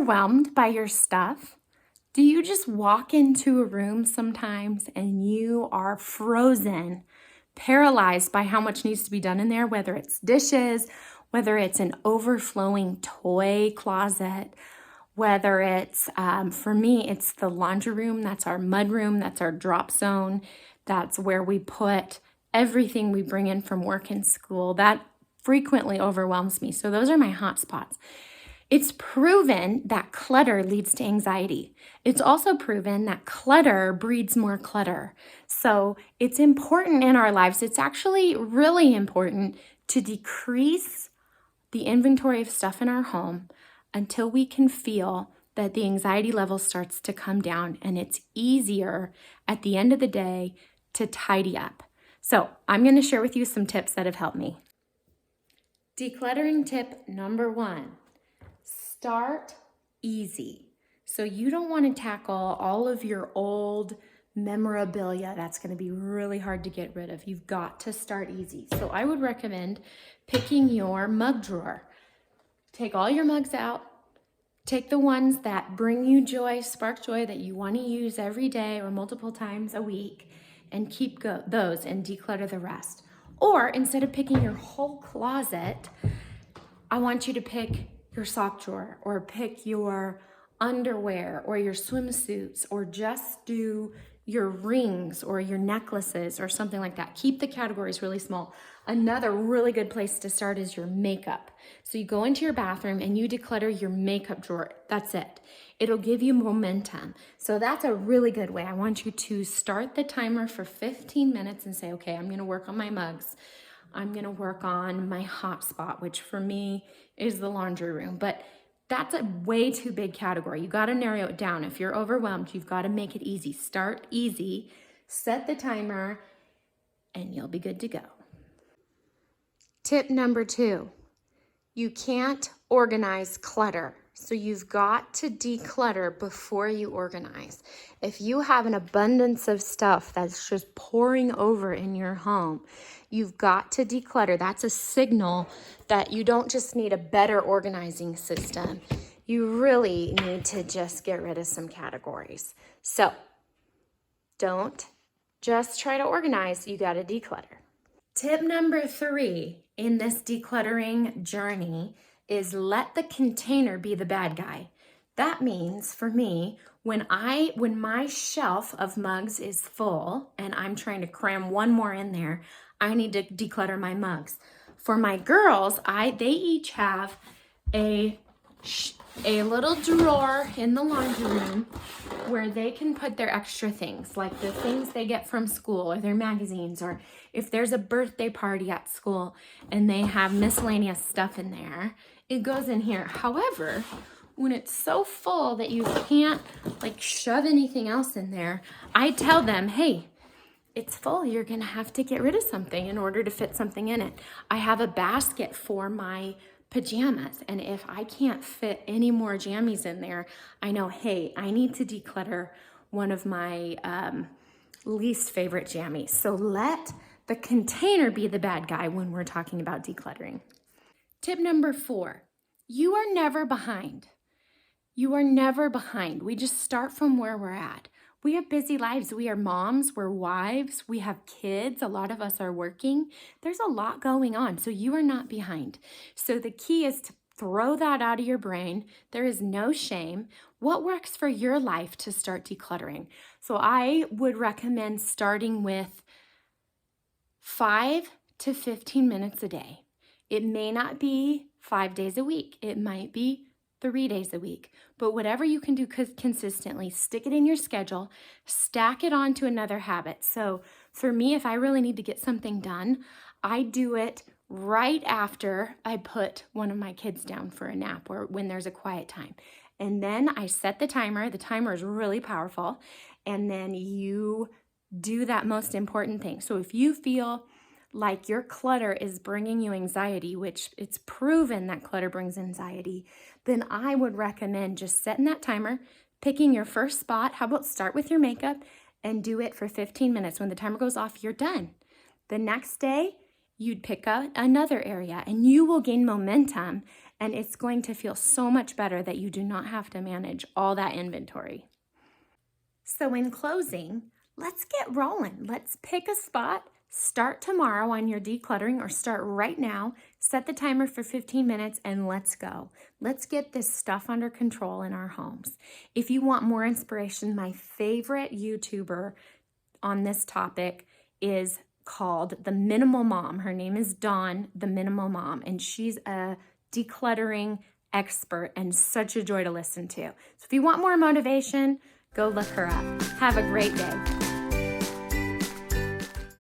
overwhelmed by your stuff? Do you just walk into a room sometimes and you are frozen, paralyzed by how much needs to be done in there, whether it's dishes, whether it's an overflowing toy closet, whether it's, for me, it's the laundry room, that's our mud room, that's our drop zone, that's where we put everything we bring in from work and school. That frequently overwhelms me. So those are my hot spots. It's proven that clutter leads to anxiety. It's also proven that clutter breeds more clutter. So it's important in our lives. It's actually really important to decrease the inventory of stuff in our home until we can feel that the anxiety level starts to come down and it's easier at the end of the day to tidy up. So I'm going to share with you some tips that have helped me. Decluttering tip number 1. Start easy. So you don't want to tackle all of your old memorabilia. That's going to be really hard to get rid of. You've got to start easy. So I would recommend picking your mug drawer. Take all your mugs out. Take the ones that bring you joy, spark joy, that you want to use every day or multiple times a week, and keep those and declutter the rest. Or instead of picking your whole closet, I want you to pick your sock drawer or pick your underwear or your swimsuits or just do your rings or your necklaces or something like that. Keep the categories really small. Another really good place to start is your makeup. So you go into your bathroom and you declutter your makeup drawer. That's it. It'll give you momentum. So that's a really good way. I want you to start the timer for 15 minutes and say, okay, I'm going to work on my mugs. I'm going to work on my hot spot, which for me is the laundry room. But that's a way too big category. You got to narrow it down. If you're overwhelmed, you've got to make it easy. Start easy, set the timer, and you'll be good to go. Tip number 2, you can't organize clutter. So you've got to declutter before you organize. If you have an abundance of stuff that's just pouring over in your home, you've got to declutter. That's a signal that you don't just need a better organizing system. You really need to just get rid of some categories. So don't just try to organize, you got to declutter. Tip number 3 in this decluttering journey is let the container be the bad guy. That means for me, when my shelf of mugs is full and I'm trying to cram one more in there, I need to declutter my mugs. For my girls, they each have a little drawer in the laundry room where they can put their extra things, like the things they get from school or their magazines, or if there's a birthday party at school and they have miscellaneous stuff in there, it goes in here. However, when it's so full that you can't shove anything else in there, I tell them, hey, it's full. You're going to have to get rid of something in order to fit something in it. I have a basket for my pajamas, and if I can't fit any more jammies in there, I know, hey, I need to declutter one of my least favorite jammies. So let the container be the bad guy when we're talking about decluttering. Tip number 4, you are never behind. You are never behind. We just start from where we're at. We have busy lives. We are moms, we're wives, we have kids. A lot of us are working. There's a lot going on, so you are not behind. So the key is to throw that out of your brain. There is no shame. What works for your life to start decluttering? So I would recommend starting with 5 to 15 minutes a day. It may not be 5 days a week. It might be 3 days a week, but whatever you can do consistently, stick it in your schedule, stack it onto another habit. So for me, if I really need to get something done, I do it right after I put one of my kids down for a nap or when there's a quiet time. And then I set the timer. The timer is really powerful. And then you do that most important thing. So if you feel like your clutter is bringing you anxiety, which it's proven that clutter brings anxiety, then I would recommend just setting that timer, picking your first spot. How about start with your makeup and do it for 15 minutes. When the timer goes off, you're done. The next day, you'd pick out another area and you will gain momentum and it's going to feel so much better that you do not have to manage all that inventory. So in closing, let's get rolling. Let's pick a spot. Start tomorrow on your decluttering, or start right now. Set the timer for 15 minutes and let's go. Let's get this stuff under control in our homes. If you want more inspiration, my favorite YouTuber on this topic is called The Minimal Mom. Her name is Dawn, The Minimal Mom, and she's a decluttering expert and such a joy to listen to. So if you want more motivation, go look her up. Have a great day.